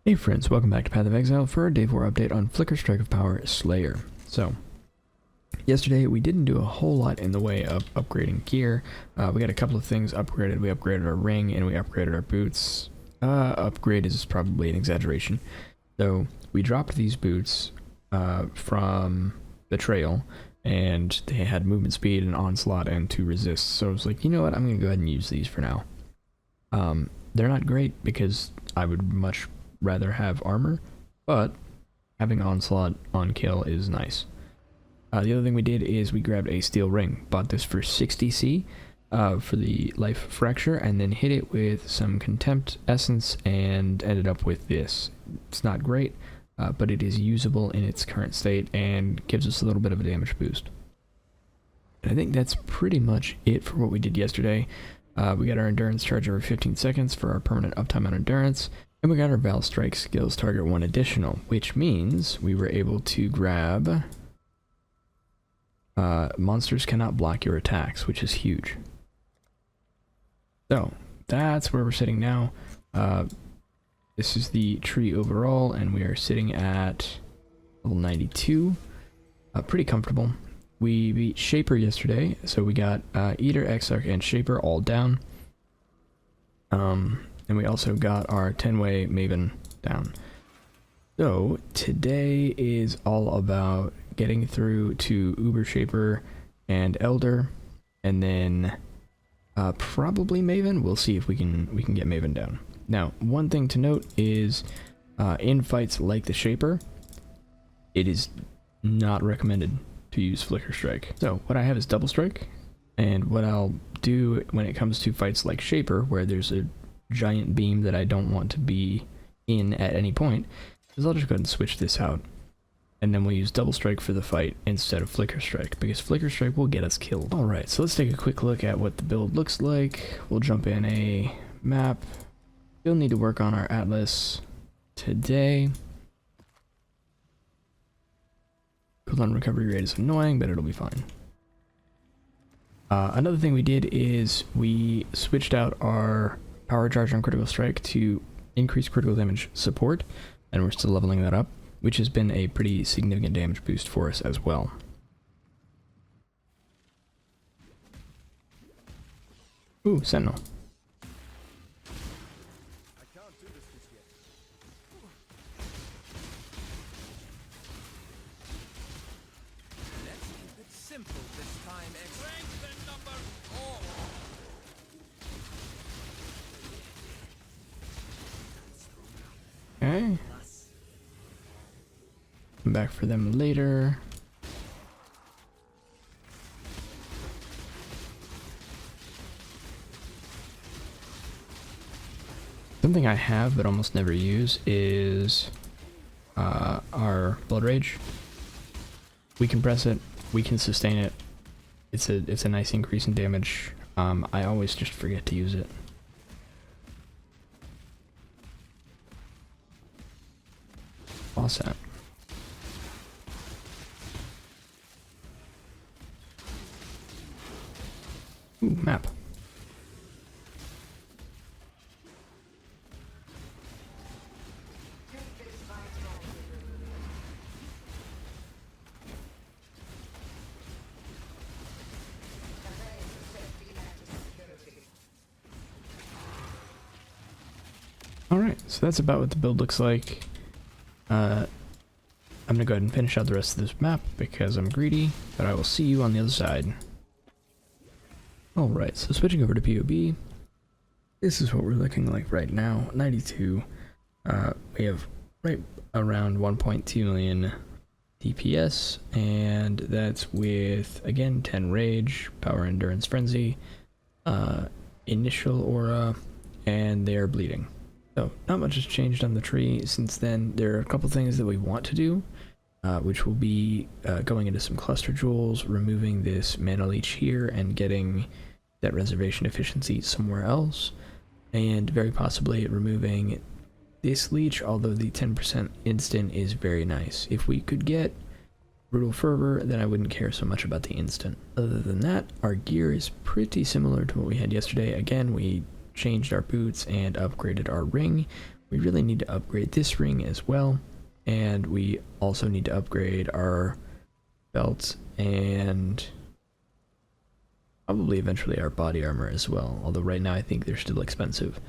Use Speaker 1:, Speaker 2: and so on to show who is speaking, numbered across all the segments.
Speaker 1: Hey friends, welcome back to Path of Exile for our Day 4 update on Flicker Strike of Power Slayer. So, yesterday we didn't do a whole lot in the way of upgrading gear. We got a couple of things upgraded. We upgraded our ring and we upgraded our boots. Upgrade is probably an exaggeration. So, we dropped these boots from the trail and they had movement speed and onslaught and 2 resist. So I was like, you know what, I'm going to go ahead and use these for now. They're not great because I would much rather have armor, but having onslaught on kill is nice. The other thing we did is we grabbed a steel ring, bought this for 60C for the life fracture, and then hit it with some contempt essence and ended up with this. It's not great, but it is usable in its current state and gives us a little bit of a damage boost. And I think that's pretty much it for what we did yesterday. We got our endurance charge every 15 seconds for our permanent uptime on endurance. And we got our Val Strike skills target 1 additional, which means we were able to grab monsters cannot block your attacks, which is huge. So that's where we're sitting now. This is the tree overall, and we are sitting at level 92. Pretty comfortable. We beat Shaper yesterday, so we got Eater, Exarch, and Shaper all down. And we also got our 10-way maven down. So today is all about getting through to Uber Shaper and Elder, and then probably Maven. We'll see if we can get Maven down. Now, one thing to note is in fights like the Shaper, it is not recommended to use Flicker Strike. So what I have is Double Strike, and what I'll do when it comes to fights like Shaper, where there's a giant beam that I don't want to be in at any point, is I'll just go ahead and switch this out, and then we'll use Double Strike for the fight instead of Flicker Strike, because Flicker Strike will get us killed. Alright, so let's take a quick look at what the build looks like. We'll jump in a map. Still need to work on our Atlas today. Cooldown recovery rate is annoying, but it'll be fine. Another thing we did is we switched out our power charge on critical strike to increase critical damage support, and we're still leveling that up, which has been a pretty significant damage boost for us as well. Ooh, Sentinel. Okay. Come back for them later. Something I have but almost never use is our Blood Rage. We can press it, we can sustain it. It's a nice increase in damage. I always just forget to use it. Boss at. Ooh, map. Alright, so that's about what the build looks like. I'm gonna go ahead and finish out the rest of this map because I'm greedy, but I will see you on the other side. Alright, so switching over to POB, this is what we're looking like right now. 92. We have right around 1.2 million DPS, and that's with, again, 10 Rage, Power Endurance Frenzy, Initial Aura, and they are bleeding. So, not much has changed on the tree since then. There are a couple things that we want to do, which will be going into some cluster jewels, removing this mana leech here, and getting that reservation efficiency somewhere else, and very possibly removing this leech, although the 10% instant is very nice. If we could get Brutal Fervor, then I wouldn't care so much about the instant. Other than that, our gear is pretty similar to what we had yesterday. Again, we changed our boots and upgraded our ring. We really need to upgrade this ring as well, and we also need to upgrade our belts and probably eventually our body armor as well, although right now I think they're still expensive.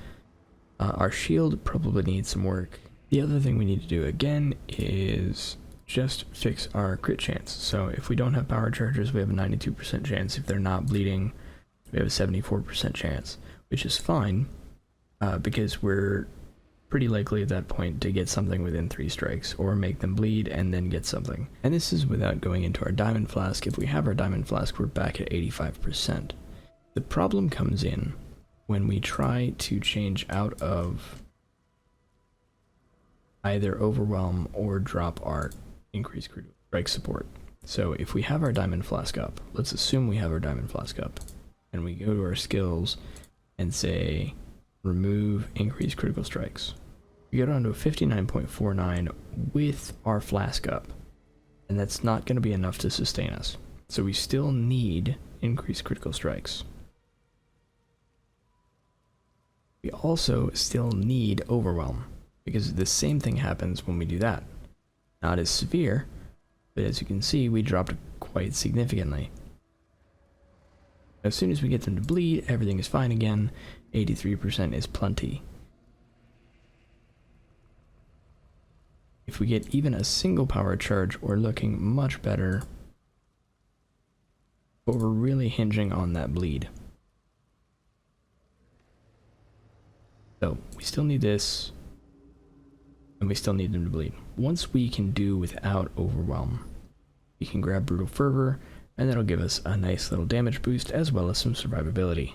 Speaker 1: Our shield probably needs some work. The other thing we need to do again is just fix our crit chance. So if we don't have power chargers, we have a 92% chance. If they're not bleeding, we have a 74% chance, which is fine because we're pretty likely at that point to get something within 3 strikes or make them bleed and then get something. And this is without going into our diamond flask. If we have our diamond flask, we're back at 85%. The problem comes in when we try to change out of either overwhelm or drop our increased critical strike support. So if we have our diamond flask up, let's assume we have our diamond flask up, and we go to our skills and say remove increased critical strikes. We go down to a 59.49 with our flask up, and that's not going to be enough to sustain us. So we still need increased critical strikes. We also still need overwhelm, because the same thing happens when we do that. Not as severe, but as you can see, we dropped quite significantly. As soon as we get them to bleed, everything is fine again. 83% is plenty. If we get even a single power charge, we're looking much better, but we're really hinging on that bleed. So we still need this, and we still need them to bleed. Once we can do without overwhelm, we can grab Brutal Fervor, and that'll give us a nice little damage boost as well as some survivability.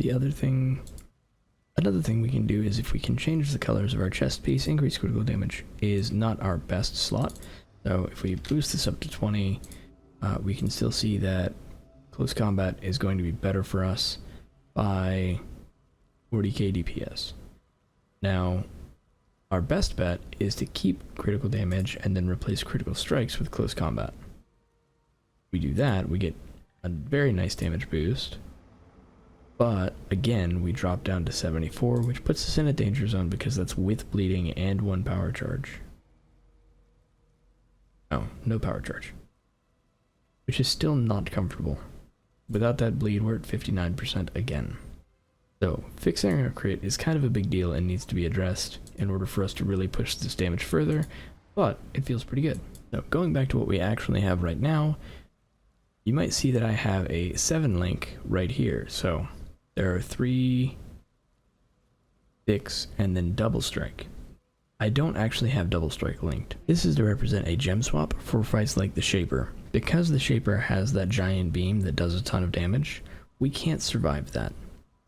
Speaker 1: Another thing we can do is if we can change the colors of our chest piece, increased critical damage is not our best slot. So if we boost this up to 20, we can still see that close combat is going to be better for us by 40k DPS. Now, our best bet is to keep critical damage and then replace critical strikes with close combat. If we do that, we get a very nice damage boost, but again, we drop down to 74, which puts us in a danger zone because that's with bleeding and 1 power charge. Oh, no power charge, which is still not comfortable. Without that bleed, we're at 59% again. So, fixing our crit is kind of a big deal and needs to be addressed in order for us to really push this damage further, but it feels pretty good. So, going back to what we actually have right now, you might see that I have a 7 link right here. So, there are 3, 6, and then double strike. I don't actually have double strike linked. This is to represent a gem swap for fights like the Shaper. Because the Shaper has that giant beam that does a ton of damage, we can't survive that.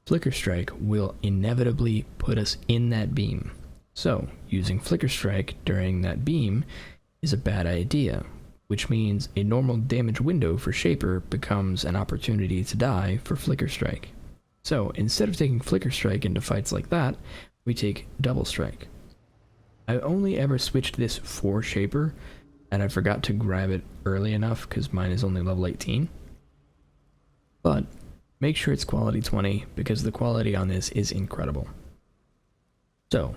Speaker 1: Flicker Strike will inevitably put us in that beam. So, using Flicker Strike during that beam is a bad idea, which means a normal damage window for Shaper becomes an opportunity to die for Flicker Strike. So, instead of taking Flicker Strike into fights like that, we take Double Strike. I only ever switched this for Shaper, and I forgot to grab it early enough because mine is only level 18. But make sure it's quality 20 because the quality on this is incredible. So,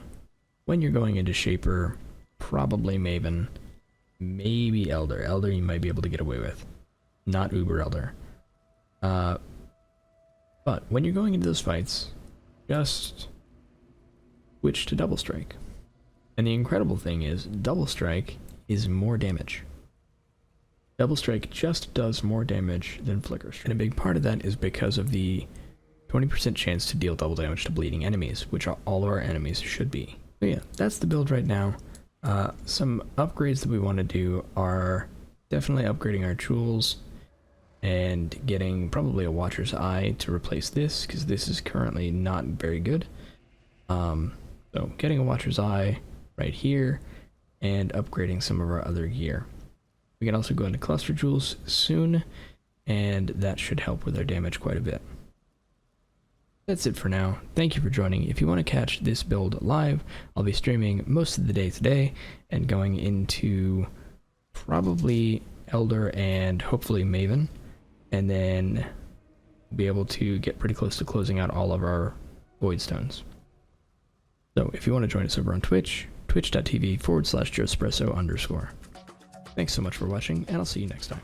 Speaker 1: when you're going into Shaper, probably Maven, maybe Elder. Elder you might be able to get away with, not Uber Elder. But when you're going into those fights, just switch to Double Strike. And the incredible thing is, Double Strike is more damage. Double Strike just does more damage than Flicker Strike. And a big part of that is because of the 20% chance to deal double damage to bleeding enemies, which all of our enemies should be. So yeah, that's the build right now. Some upgrades that we want to do are definitely upgrading our tools and getting probably a Watcher's Eye to replace this, because this is currently not very good. So getting a Watcher's Eye right here and upgrading some of our other gear. We can also go into cluster jewels soon, and that should help with our damage quite a bit. That's it for now. Thank you for joining. If you want to catch this build live, I'll be streaming most of the day today and going into probably Elder and hopefully Maven, and then we'll be able to get pretty close to closing out all of our Void Stones. So if you want to join us over on Twitch, twitch.tv/Joespresso_. Thanks so much for watching, and I'll see you next time.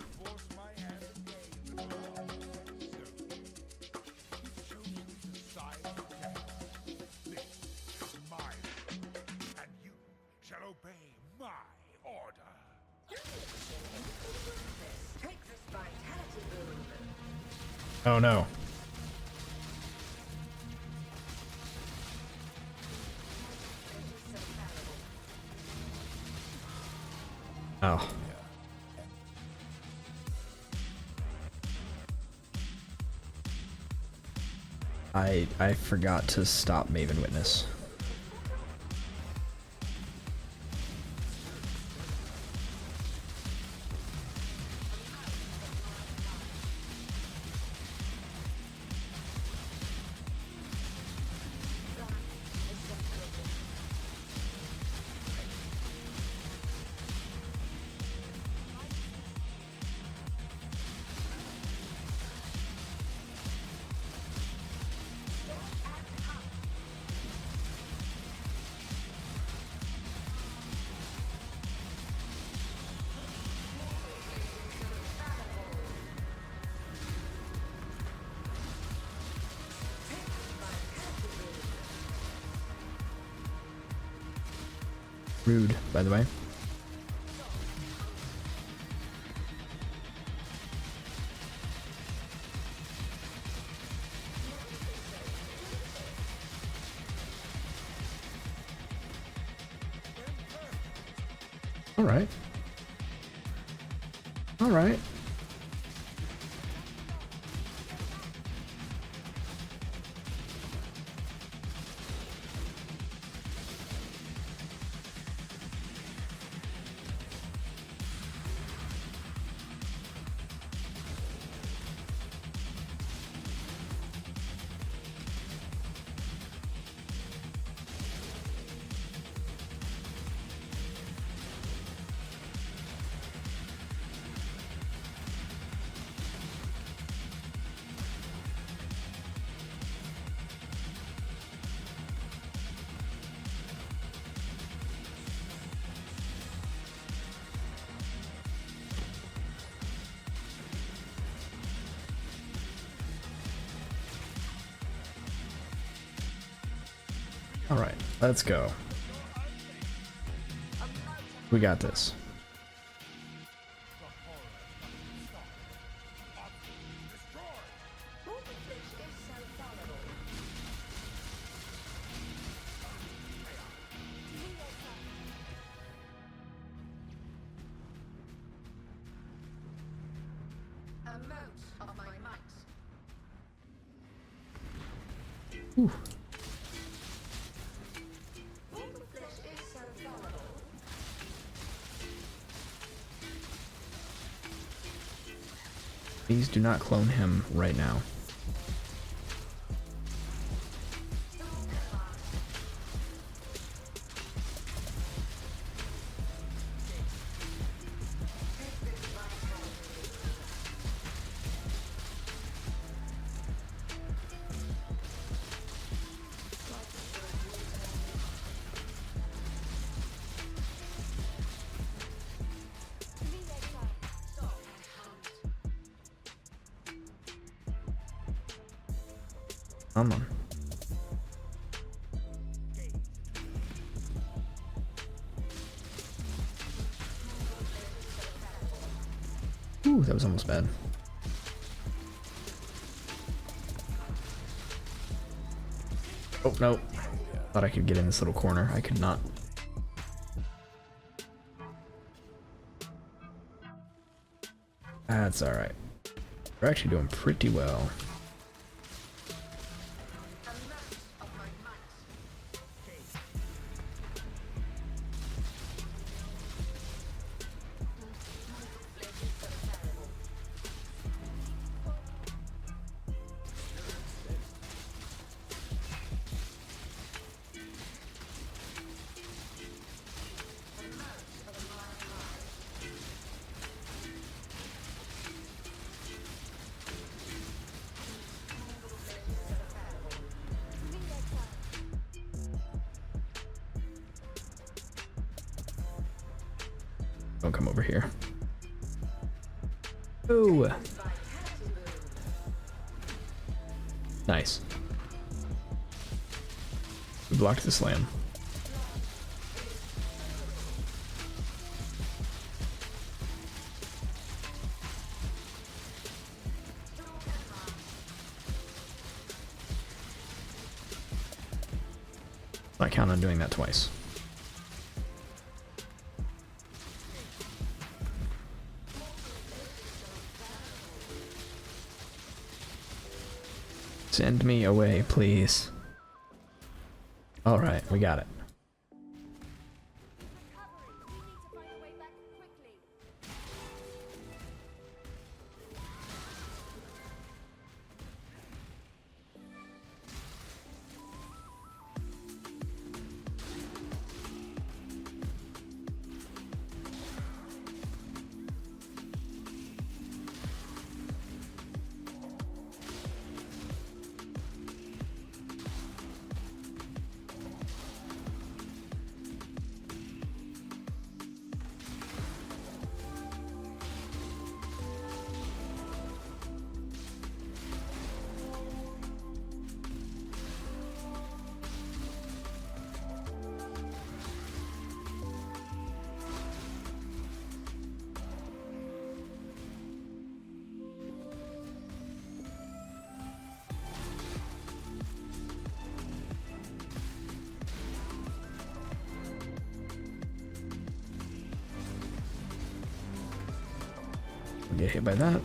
Speaker 1: Oh no. Oh. I forgot to stop Maven Witness. Rude, by the way. All right. All right. All right, let's go. We got this. Ooh. Please do not clone him right now. Come on. Ooh, that was almost bad. Oh, no. Thought I could get in this little corner. I could not. That's alright. We're actually doing pretty well. Don't come over here. Ooh. Nice. We blocked the slam. I count on doing that twice. Send me away, please. Alright, we got it. Get hit by that.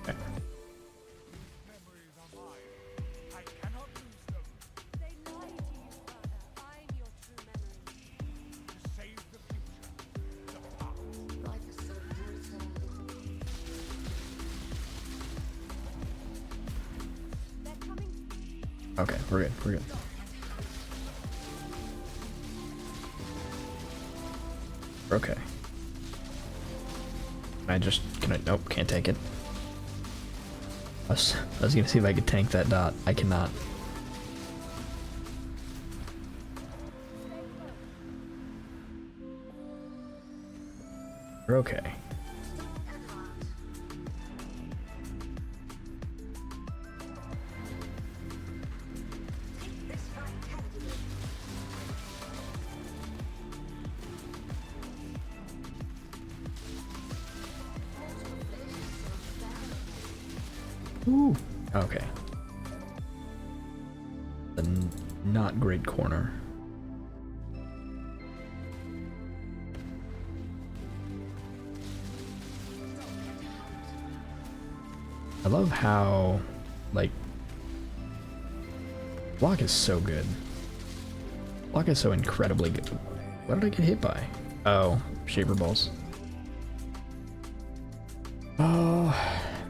Speaker 1: Okay. Okay, we're good. We're good. Okay. Nope, can't take it. I was gonna see if I could tank that dot. I cannot. Okay. Ooh. Okay. The not great corner. I love how, like, block is so good. Block is so incredibly good. What did I get hit by? Oh, shaper balls. Oh,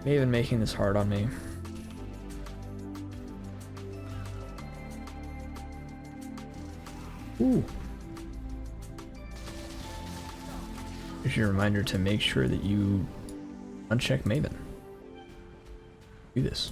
Speaker 1: maven making this hard on me. Ooh. Here's your reminder to make sure that you uncheck maven. Do this.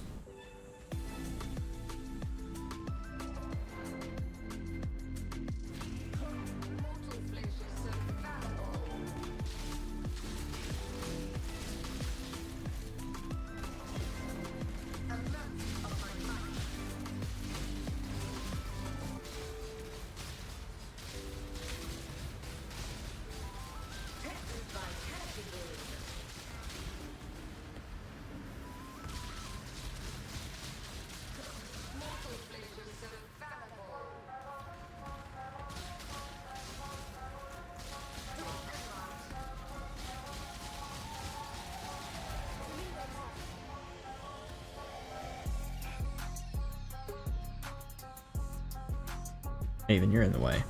Speaker 1: Maven, you're in the way.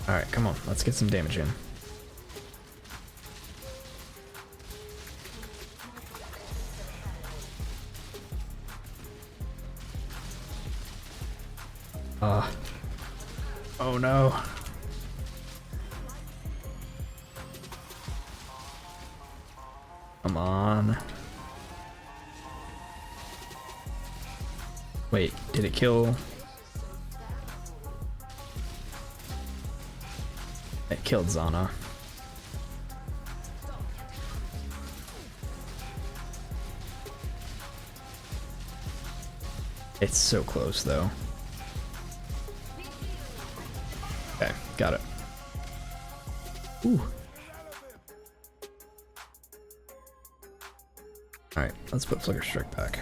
Speaker 1: Alright, come on, let's get some damage in. Oh no. Come on. Wait, did it kill? It killed Zana. It's so close though. Okay, got it. Ooh. Alright, let's put Flicker Strike back.